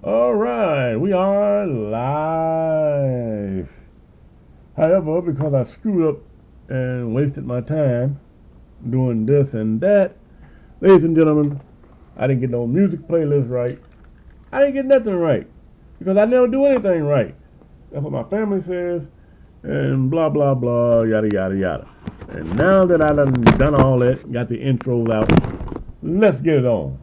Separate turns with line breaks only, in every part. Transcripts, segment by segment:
All right, we are live. However, because I screwed up and wasted my time doing this and that, ladies and gentlemen, I didn't get no music playlist right. I didn't get nothing right because I never do anything right. That's what my family says, and blah blah blah, yada yada yada. And now that I done all that, got the intros out, let's get it on.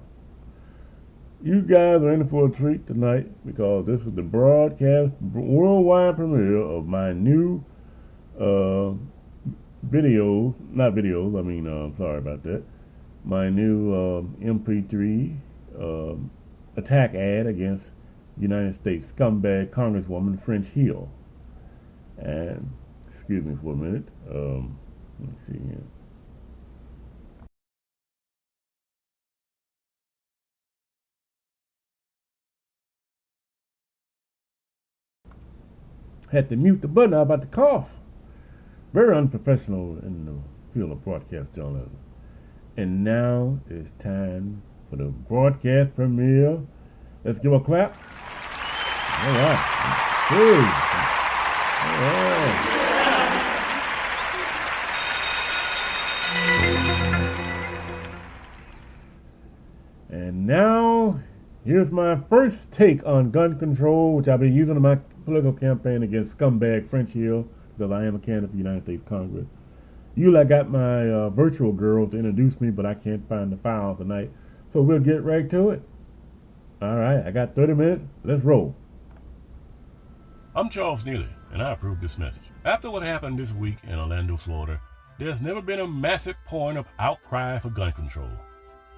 You guys are in for a treat tonight because this is the broadcast worldwide premiere of my new uh, videos, not videos, I mean, sorry about that, my new MP3 attack ad against United States scumbag Congresswoman French Hill. And, excuse me for a minute, let me see here. Had to mute the button, I was about to cough. Very unprofessional in the field of broadcast journalism. And now it's time for the broadcast premiere. Let's give a clap. All right. Hey. All right. And now, here's my first take on gun control, which I'll be using in my political campaign against scumbag French Hill, because I am a candidate for the United States Congress. Usually I got my virtual girl to introduce me, but I can't find the file tonight. So we'll get right to it. All right, I got 30 minutes. Let's roll.
I'm Charles Neely, and I approve this message. After what happened this week in Orlando, Florida, there's never been a massive pouring of outcry for gun control.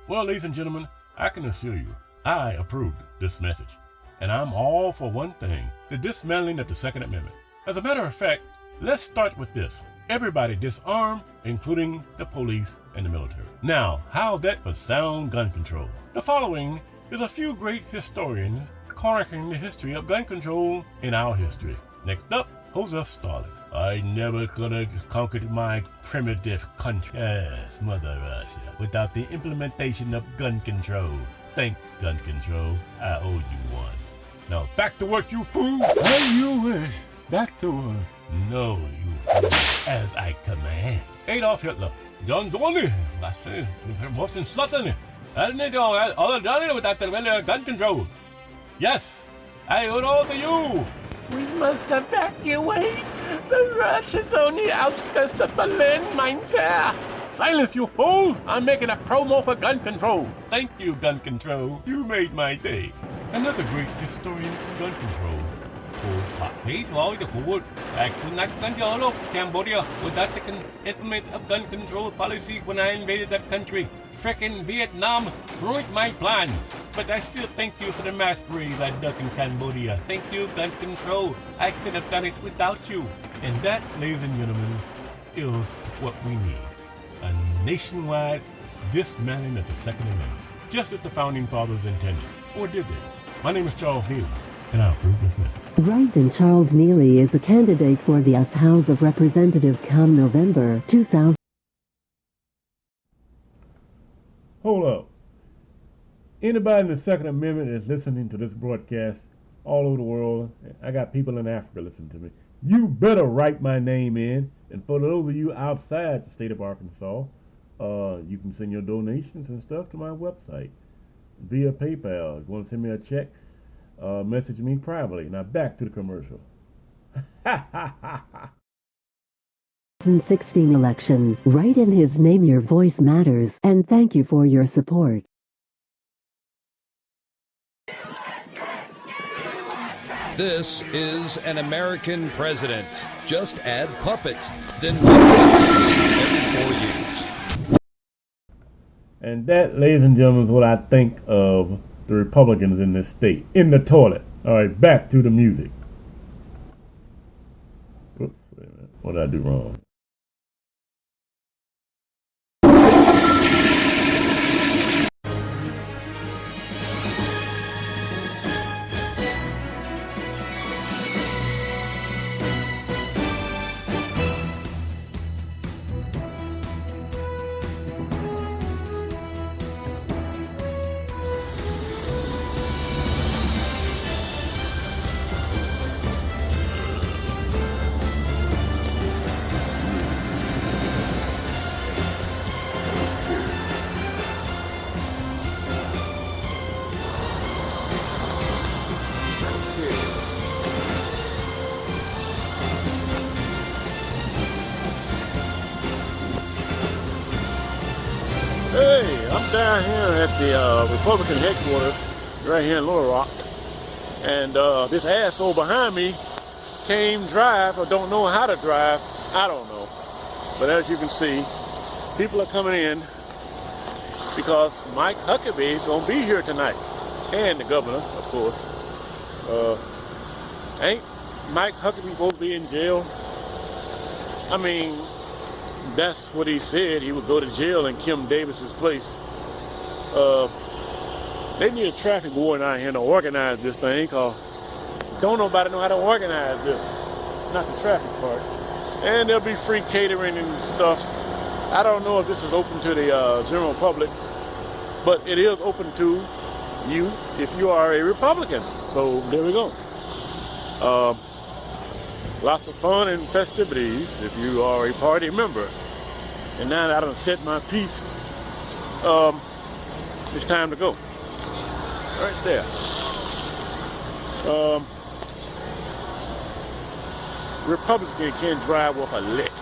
Well, ladies and gentlemen, I can assure you, I approved this message. And I'm all for one thing, the dismantling of the Second Amendment. As a matter of fact, let's start with this. Everybody disarm, including the police and the military. Now, how's that for sound gun control? The following is a few great historians chronicling the history of gun control in our history. Next up, Joseph Stalin. I never could have conquered my primitive country. Yes, Mother Russia, without the implementation of gun control. Thanks, gun control. I owe you one. Now back to work, you fool! As you wish. Back to work. No, you fool. As I command. Adolf Hitler. John Donny. That's it. Boston Slutton. I need all done without the gun control. Yes, I owe it all to you.
We must evacuate. The Russians on the outskirts of Berlin, mein Herr.
Silence, you fool! I'm making a promo for gun control. Thank you, gun control. You made my day. Another great historian of gun control. Hey, the forward. Back to National Cambodia without the implement of gun control policy when I invaded that country. Frickin' Vietnam ruined my plans. But I still thank you for the mass graves I dug in Cambodia. Thank you, gun control. I could have done it without you. And that, ladies and gentlemen, is what we need. A nationwide dismantling of the Second Amendment. Just as the Founding Fathers intended. Or did they? My name is Charles Neely, and I approve this message.
Right, and Charles Neely is a candidate for the U.S. House of Representatives come November 2000.
Hold up. Anybody in the Second Amendment is listening to this broadcast all over the world. I got people in Africa listening to me. You better write my name in. And for those of you outside the state of Arkansas, you can send your donations and stuff to my website via PayPal. If you want to send me a check, message me privately. Now back to the commercial.
2016 election. Write in his name. Your voice matters, and thank you for your support.
This is an American president. Just add puppet, then every 4 years.
And that, ladies and gentlemen, is what I think of the Republicans in this state. In the toilet. All right, back to the music. Oops, wait a minute. What did I do wrong? I'm down here at the Republican headquarters right here in Little Rock, and this asshole behind me can't drive or don't know how to drive. I don't know. But as you can see, people are coming in because Mike Huckabee is going to be here tonight, and the governor, of course. Ain't Mike Huckabee supposed to be in jail? I mean, that's what he said. He would go to jail in Kim Davis's place. They need a traffic warden out here to organize this thing, because don't nobody know how to organize this. Not the traffic part. And there'll be free catering and stuff. I don't know if this is open to the general public, but it is open to you if you are a Republican. So there we go. Lots of fun and festivities if you are a party member. And now that I done set my piece, it's time to go. Right there. Republican can't drive off a lick.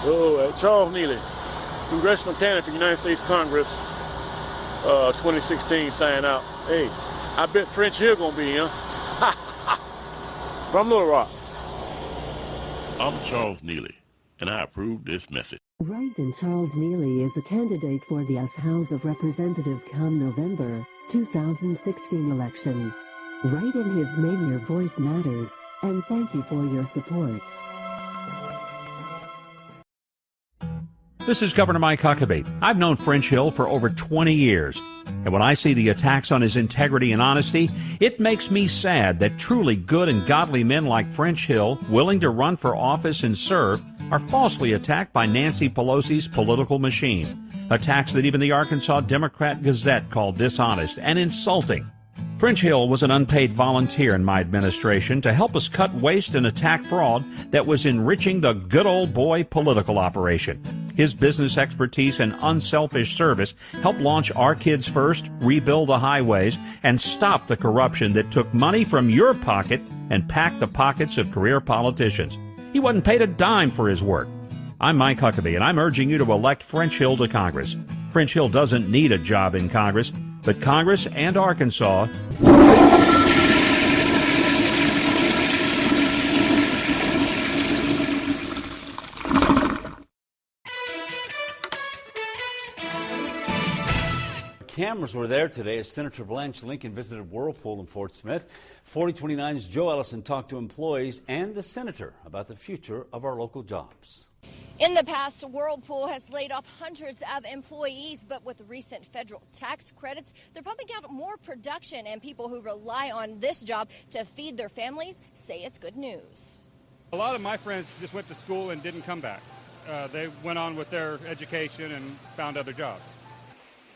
Oh, Charles Neely, congressional candidate for United States Congress, 2016, sign out. Hey, I bet French Hill gonna be here. From Little Rock.
I'm Charles Neely, and I approve this message.
Wright and Charles Neely is a candidate for the U.S. House of Representatives come November 2016 election. Write in his name Your Voice Matters, and thank you for your support.
This is Governor Mike Huckabee. I've known French Hill for over 20 years, and when I see the attacks on his integrity and honesty, it makes me sad that truly good and godly men like French Hill, willing to run for office and serve, are falsely attacked by Nancy Pelosi's political machine. Attacks that even the Arkansas Democrat Gazette called dishonest and insulting. French Hill was an unpaid volunteer in my administration to help us cut waste and attack fraud that was enriching the good old boy political operation. His business expertise and unselfish service helped launch Our Kids First, rebuild the highways, and stop the corruption that took money from your pocket and packed the pockets of career politicians. He wasn't paid a dime for his work. I'm Mike Huckabee, and I'm urging you to elect French Hill to Congress. French Hill doesn't need a job in Congress, but Congress and Arkansas.
Cameras were there today as Senator Blanche Lincoln visited Whirlpool in Fort Smith. 4029's Joe Ellison talked to employees and the senator about the future of our local jobs.
In the past, Whirlpool has laid off hundreds of employees, but with recent federal tax credits, they're pumping out more production, and people who rely on this job to feed their families say it's good news.
A lot of my friends just went to school and didn't come back. They went on with their education and found other jobs.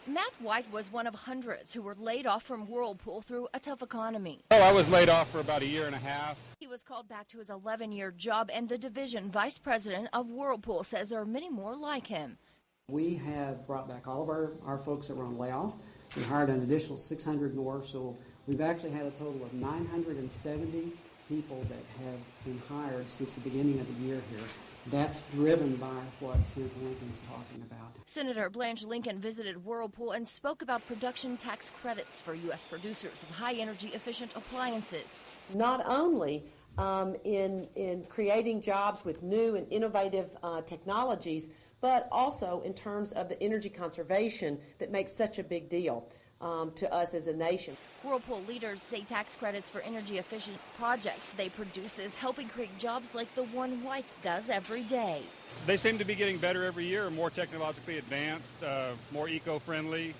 Matt White was one of hundreds who were laid off from Whirlpool through a tough economy.
Oh, I was laid off for about a year and a half.
He was called back to his 11-year job, and the division vice president of Whirlpool says there are many more like him.
We have brought back all of our folks that were on layoff. We hired an additional 600 more, so we've actually had a total of 970 people that have been hired since the beginning of the year here. That's driven by what Senator Lincoln's talking about. Senator Blanche Lincoln visited Whirlpool and spoke about production tax credits for U.S. producers of high-energy efficient appliances.
Not only in creating jobs with new and innovative technologies, but also in terms of the energy conservation that makes such a big deal to us as a nation.
Whirlpool leaders say tax credits for energy-efficient projects they produce is helping create jobs like the one White does every day.
They seem to be getting better every year, more technologically advanced, more eco-friendly.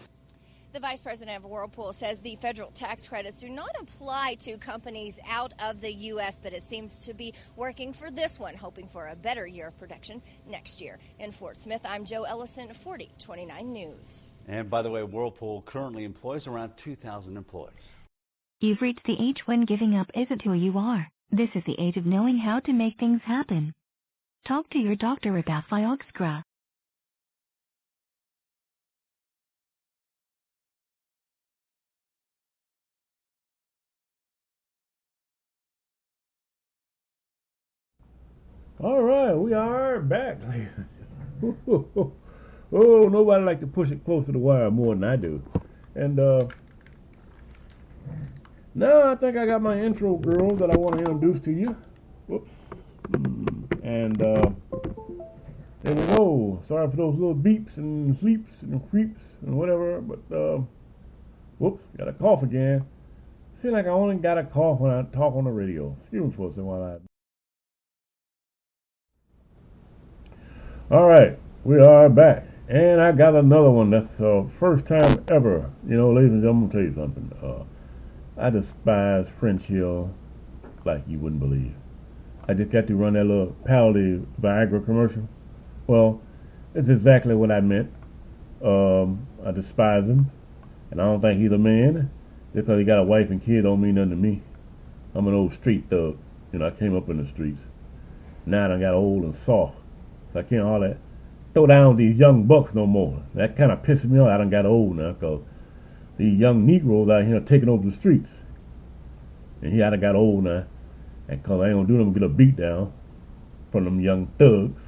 The vice president of Whirlpool says the federal tax credits do not apply to companies out of the U.S., but it seems to be working for this one, hoping for a better year of production next year. In Fort Smith, I'm Joe Ellison, 4029 News.
And by the way, Whirlpool currently employs around 2,000 employees.
You've reached the age when giving up isn't who you are. This is the age of knowing how to make things happen. Talk to your doctor about Viagra.
All right, we are back. Oh, nobody like to push it close to the wire more than I do. And now I think I got my intro girl that I want to introduce to you. Whoops. And there we go. Sorry for those little beeps and sleeps and creeps and whatever, but whoops, got a cough again. Seems like I only got a cough when I talk on the radio. Excuse me for a second while I... Alright, we are back. And I got another one that's first time ever. You know, ladies and gentlemen, I'm going to tell you something. I despise French Hill like you wouldn't believe. I just got to run that little Palliative Viagra commercial. Well, it's exactly what I meant. I despise him. And I don't think he's a man. Just because he got a wife and kid don't mean nothing to me. I'm an old street thug. You know, I came up in the streets. Now I done got old and soft. So I can't all that throw down these young bucks no more. That kind of pisses me off. I done got old now because these young Negroes out here taking over the streets. And he I done got old now. And because I ain't going to do them get a beat down from them young thugs.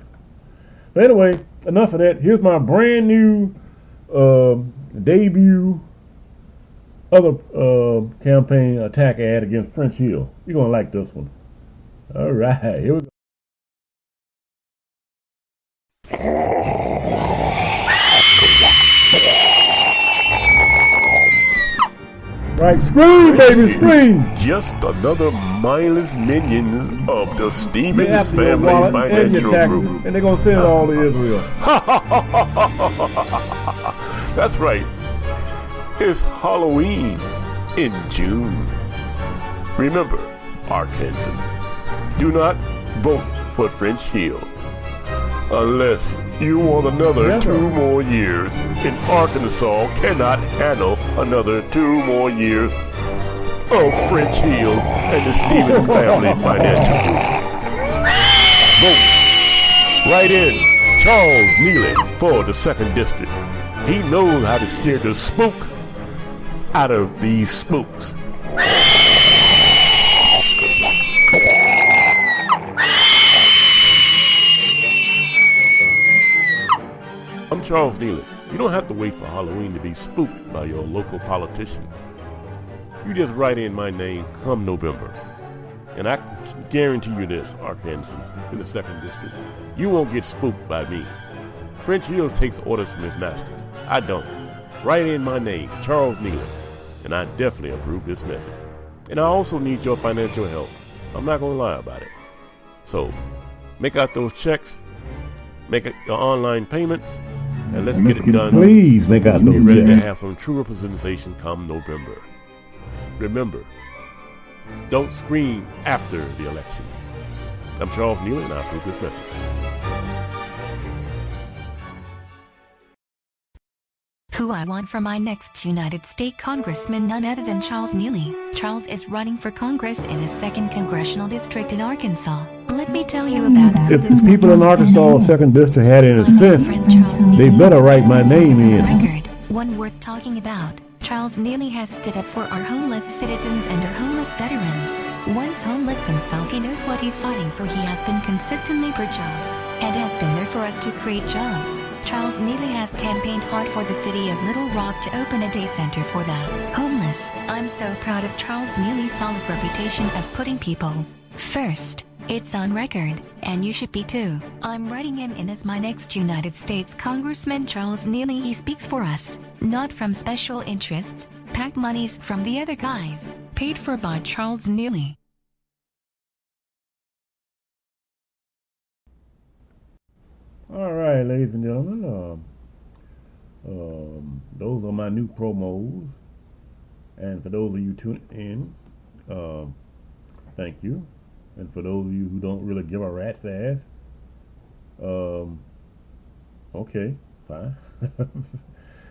But anyway, enough of that. Here's my brand new debut other campaign attack ad against French Hill. You're going to like this one. All right, here we go. Right, scream, baby, scream!
Just another mindless minion of the Stevens Family Financial Group.
And they're going to send it all to Israel.
That's right. It's Halloween in June. Remember, Arkansas, do not vote for French Hill unless you want another 2 more years. And Arkansas cannot handle another 2 more years of French Hill and the Stevens Family Financial Group. Vote. Write in Charles Neely for the 2nd District. He knows how to steer the spook out of these spooks. I'm Charles Neely. You don't have to wait for Halloween to be spooked by your local politician. You just write in my name come November. And I guarantee you this, Arkansas, in the 2nd District, you won't get spooked by me. French Hill takes orders from his masters. I don't. Write in my name, Charles Neely, and I definitely approve this message. And I also need your financial help. I'm not going to lie about it. So, make out those checks, make it your online payments, and let's get it done.
Please make out those checks.
Be ready to have some true representation come November. Remember, don't scream after the election. I'm Charles Neely, and I approve this message.
Who I want for my next United States Congressman, none other than Charles Neely. Charles is running for Congress in his 2nd Congressional District in Arkansas. Let me tell you about how
if
this
the people in Arkansas 2nd District had any sense, they better write my name in.
Record, one worth talking about. Charles Neely has stood up for our homeless citizens and our homeless veterans. Once homeless himself, he knows what he's fighting for. He has been consistently for jobs, and has been there for us to create jobs. Charles Neely has campaigned hard for the city of Little Rock to open a day center for the homeless. I'm so proud of Charles Neely's solid reputation of putting people first. It's on record, and you should be too. I'm writing him in as my next United States Congressman. Charles Neely, he speaks for us, not from special interests, PAC monies from the other guys, paid for by Charles Neely.
All right, ladies and gentlemen, those are my new promos. And for those of you tuning in, thank you. And for those of you who don't really give a rat's ass, okay, fine.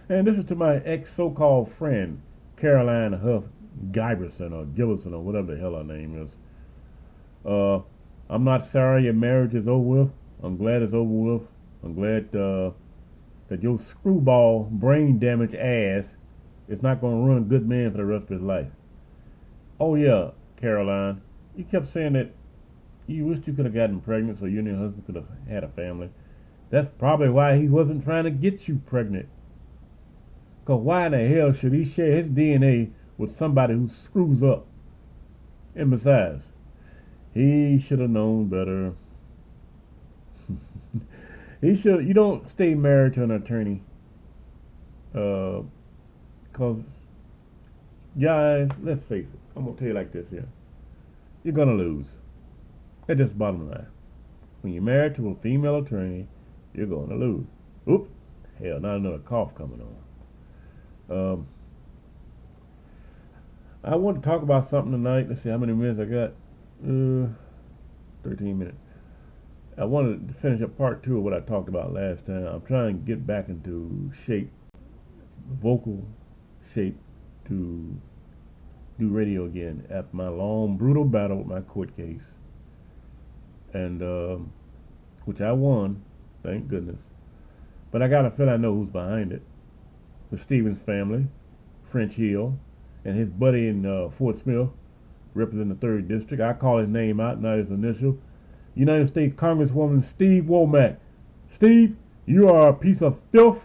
And this is to my ex so-called friend, Caroline Huff Giberson or Giberson or whatever the hell her name is. I'm not sorry your marriage is over with. I'm glad it's over with. I'm glad that your screwball, brain damaged ass is not going to ruin a good man for the rest of his life. Oh yeah, Caroline, you kept saying that you wished you could have gotten pregnant so you and your husband could have had a family. That's probably why he wasn't trying to get you pregnant. Because why in the hell should he share his DNA with somebody who screws up? And besides, he should have known better. You don't stay married to an attorney. Because, guys, let's face it. I'm going to tell you like this here. You're going to lose. That's just the bottom line. When you're married to a female attorney, you're going to lose. Oops. Hell, not another cough coming on. I want to talk about something tonight. Let's see how many minutes I got. 13 minutes. I wanted to finish up part 2 of what I talked about last time. I'm trying to get back into shape, vocal shape, to do radio again after my long, brutal battle with my court case. And, which I won, thank goodness. But I got to feel I know who's behind it. The Stevens family, French Hill, and his buddy in Fort Smith, representing the 3rd District. I call his name out, not his initial. United States Congresswoman Steve Womack. Steve, you are a piece of filth,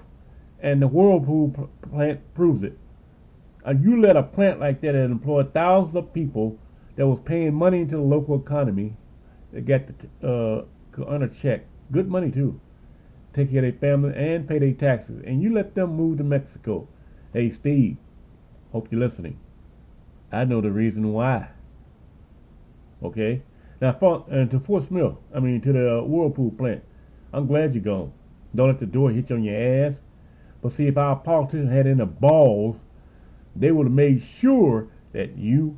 and the Whirlpool plant proves it. You let a plant like that employed thousands of people that was paying money into the local economy, that got to earn a check, good money too, take care of their family and pay their taxes, and you let them move to Mexico. Hey Steve, hope you're listening. I know the reason why. Okay? Now, to Fort Smith, to the Whirlpool plant, I'm glad you're gone. Don't let the door hit you on your ass. But see, if our politicians had any balls, they would have made sure that you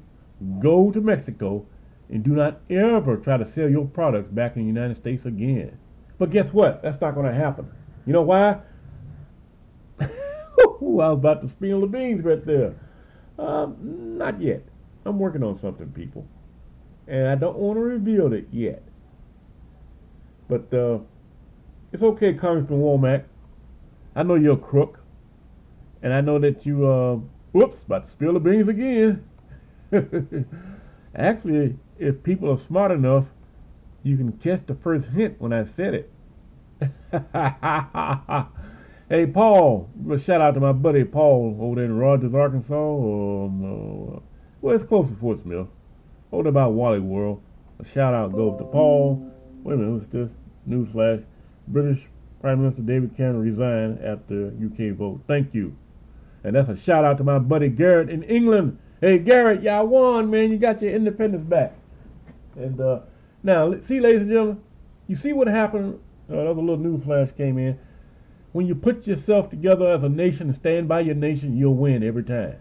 go to Mexico and do not ever try to sell your products back in the United States again. But guess what? That's not going to happen. You know why? I was about to spill the beans right there. Not yet. I'm working on something, people. And I don't want to reveal it yet. But it's okay, Congressman Womack. I know you're a crook. And I know that you, about to spill the beans again. Actually, if people are smart enough, you can catch the first hint when I said it. Hey, Paul, a shout out to my buddy Paul over there in Rogers, Arkansas. Well, it's close to Fort Smith. Over about Wally World. A shout out goes to Paul. Wait a minute, what's this? Newsflash. British Prime Minister David Cameron resigned after UK vote. Thank you. And that's a shout out to my buddy Garrett in England. Hey, Garrett, y'all won, man. You got your independence back. And now, see, ladies and gentlemen, you see what happened? Another little news flash came in. When you put yourself together as a nation and stand by your nation, you'll win every time.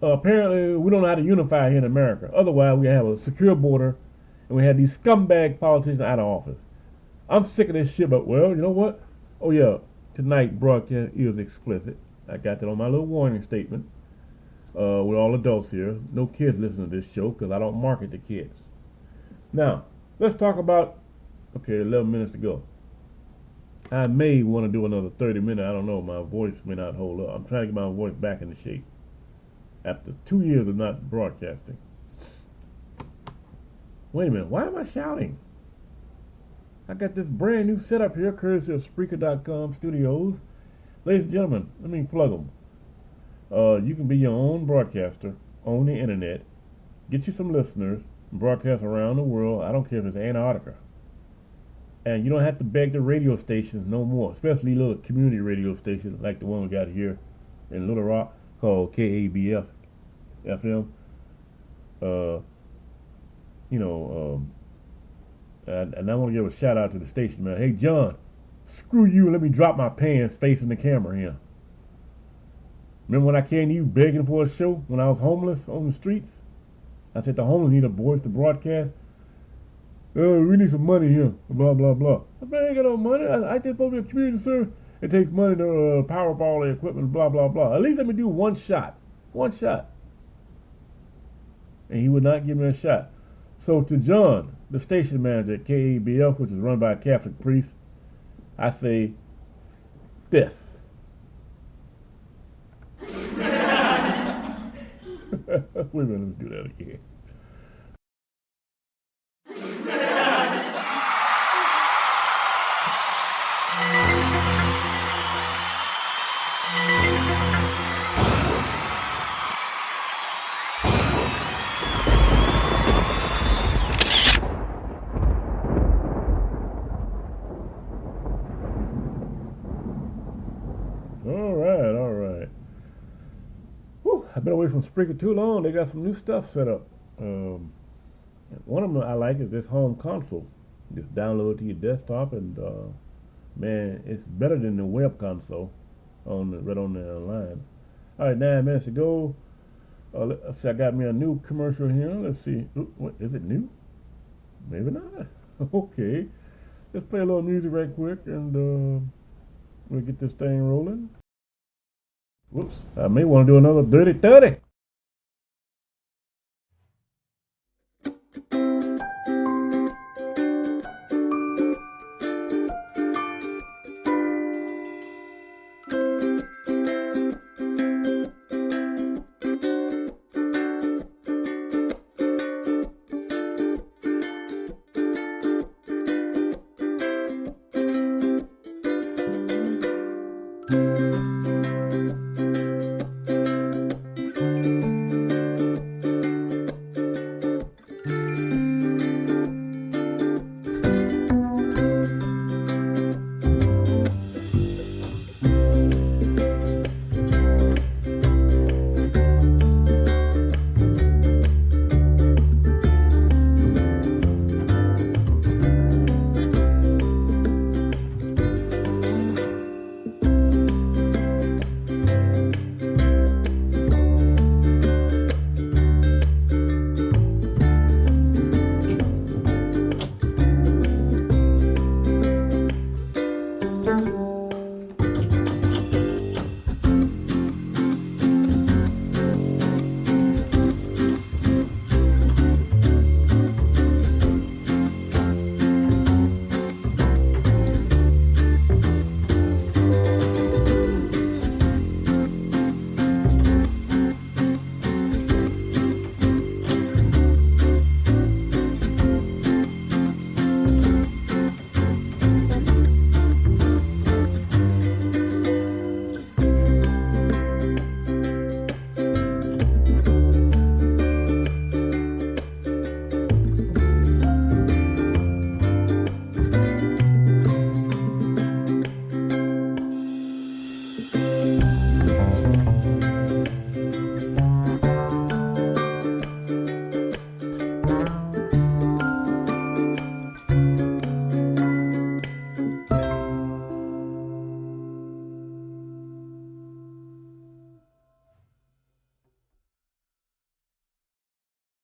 Apparently, we don't know how to unify here in America. Otherwise, we have a secure border, and we have these scumbag politicians out of office. I'm sick of this shit, but, well, you know what? Oh, yeah, tonight broadcast is explicit. I got that on my little warning statement. We're all adults here. No kids listen to this show because I don't market to kids. Now, let's talk about, 11 minutes to go. I may want to do another 30 minutes. I don't know. My voice may not hold up. I'm trying to get my voice back into shape after 2 years of not broadcasting. Wait a minute. Why am I shouting? I got this brand new setup here, courtesy of Spreaker.com studios. Ladies and gentlemen, let me plug them. You can be your own broadcaster on the internet, get you some listeners, and broadcast around the world. I don't care if it's Antarctica. And you don't have to beg the radio stations no more, especially little community radio stations like the one we got here in Little Rock called KABF FM. And I want to give a shout out to the station man. Hey John, screw you and let me drop my pants facing the camera here. Remember when I came to you begging for a show when I was homeless on the streets? I said the homeless need a voice to broadcast. We need some money here, blah, blah, blah. I said, I ain't got no money. I just supposed to be a community service. It takes money to power up all the equipment, blah, blah, blah. At least let me do one shot. One shot. And he would not give me a shot. So to John, the station manager at KABF, which is run by a Catholic priest, I say this. Wait a minute, let's do that again. been away from Spreaker too long. They got some new stuff set up. One of them I like is this home console. Just download it to your desktop, and man, it's better than the web console right on the line. All right, 9 minutes ago. Let's see, I got me a new commercial here. Let's see. What, is it new? Maybe not. Okay. Let's play a little music right quick, and we'll get this thing rolling. Whoops. I may want to do another Dirty 30.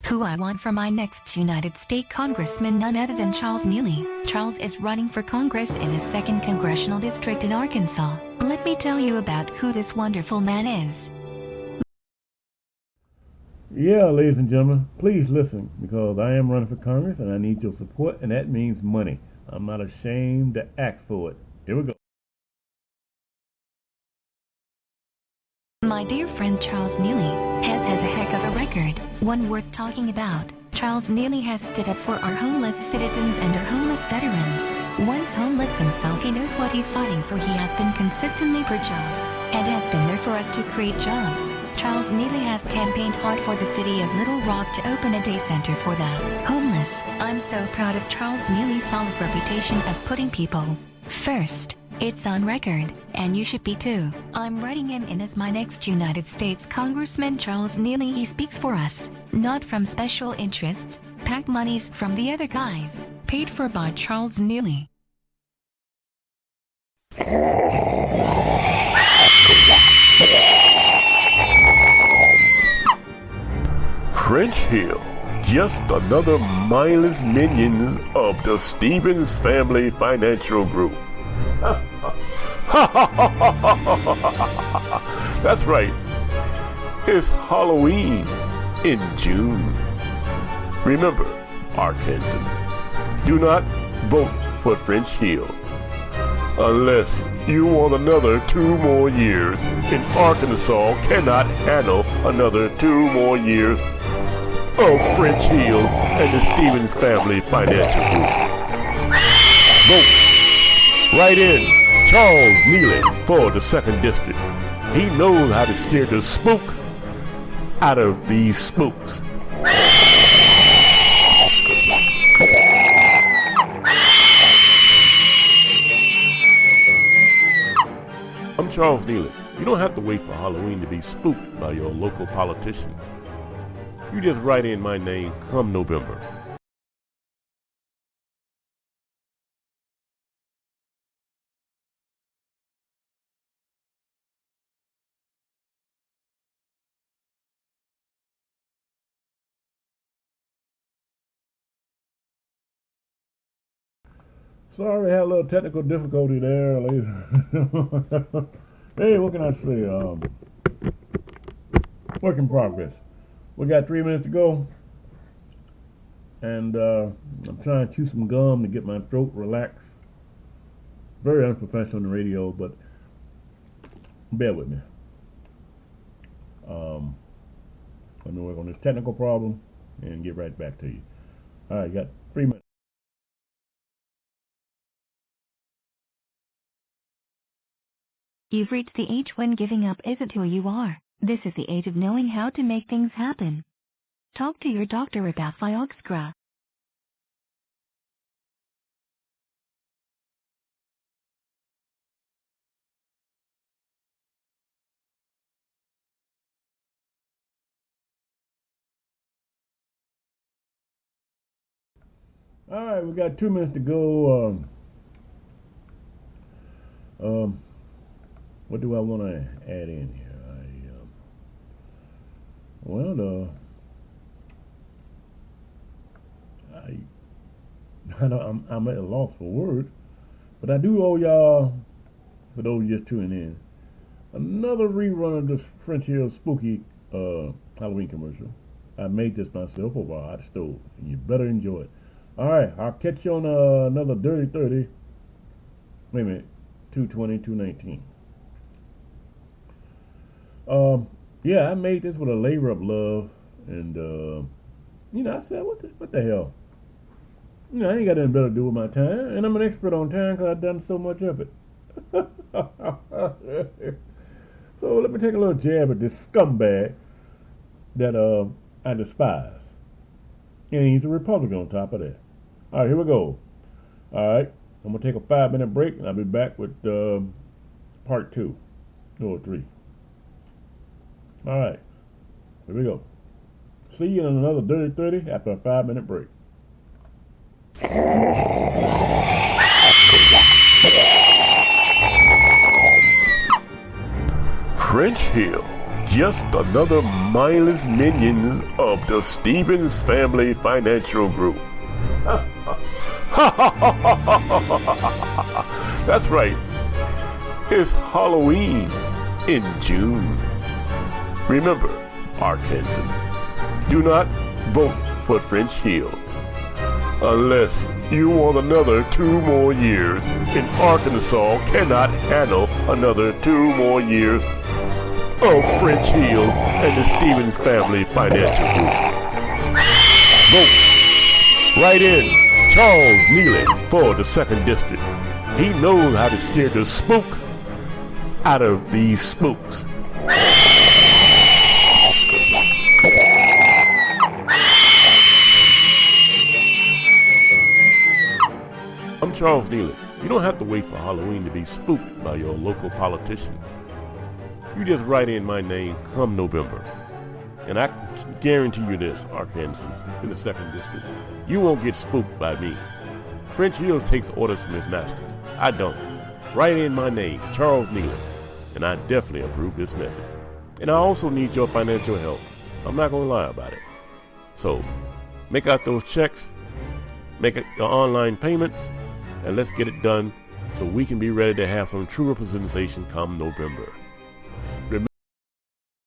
Who I want for my next United States Congressman, none other than Charles Neely. Charles is running for Congress in his 2nd Congressional District in Arkansas. Let me tell you about who this wonderful man is.
Yeah, ladies and gentlemen, please listen, because I am running for Congress and I need your support, and that means money. I'm not ashamed to ask for it. Here we go.
My dear friend Charles Neely has a heck of a record, one worth talking about. Charles Neely has stood up for our homeless citizens and our homeless veterans. Once homeless himself, he knows what he's fighting for. He has been consistently for jobs, and has been there for us to create jobs. Charles Neely has campaigned hard for the city of Little Rock to open a day center for the homeless. I'm so proud of Charles Neely's solid reputation of putting people first. It's on record, and you should be too. I'm writing him in as my next United States Congressman. Charles Neely, he speaks for us, not from special interests, PAC monies from the other guys, paid for by Charles Neely.
French Hill, just another mindless minion of the Stevens Family Financial Group. That's right. It's Halloween in June. Remember, Arkansans, do not vote for French Hill unless you want another 2 more years, and Arkansas cannot handle another 2 more years of French Hill and the Stevens Family Financial Group. Vote. Write in Charles Neely for the 2nd District. He knows how to scare the spook out of these spooks. I'm Charles Neely, You don't have to wait for Halloween to be spooked by your local politician. You just write in my name come November.
Sorry, I had a little technical difficulty there, ladies. Hey, what can I say? Work in progress. We got 3 minutes to go, and I'm trying to chew some gum to get my throat relaxed. Very unprofessional on the radio, but bear with me. Let me work on this technical problem and get right back to you. All right, you got 3 minutes.
You've reached the age when giving up isn't who you are. This is the age of knowing how to make things happen. Talk to your doctor about Viagra.
All right, we got 2 minutes to go. What do I want to add in here? I'm at a loss for words, but I do owe y'all, for those just tuning in, another rerun of this French Hill spooky Halloween commercial. I made this myself over a hot stove, and you better enjoy it. All right, I'll catch you on another Dirty 30. Wait a minute, 220, 219. Yeah, I made this with a labor of love, and I said, what the hell? I ain't got nothing better to do with my time, and I'm an expert on time because I've done so much of it. So let me take a little jab at this scumbag that I despise, and he's a Republican on top of that. All right, here we go. All right, I'm gonna take a 5-minute break, and I'll be back with part 2 or 3. All right, here we go. See you in another Dirty 30 after a 5-minute break.
French Hill, just another mindless minion of the Stevens Family Financial Group. That's right. It's Halloween in June. Remember, Arkansans, do not vote for French Hill unless you want another 2 more years, and Arkansas cannot handle another 2 more years of French Hill and the Stevens Family Financial Group. Vote. Write in Charles Neely for the 2nd District. He knows how to steer the spook out of these spooks. I'm Charles Neely. You don't have to wait for Halloween to be spooked by your local politician. You just write in my name come November. And I guarantee you this, Arkansans, in the 2nd District, you won't get spooked by me. French Hill takes orders from his masters. I don't. Write in my name, Charles Neely, and I definitely approve this message. And I also need your financial help. I'm not going to lie about it. So, make out those checks, make it your online payments, and let's get it done so we can be ready to have some true representation come November.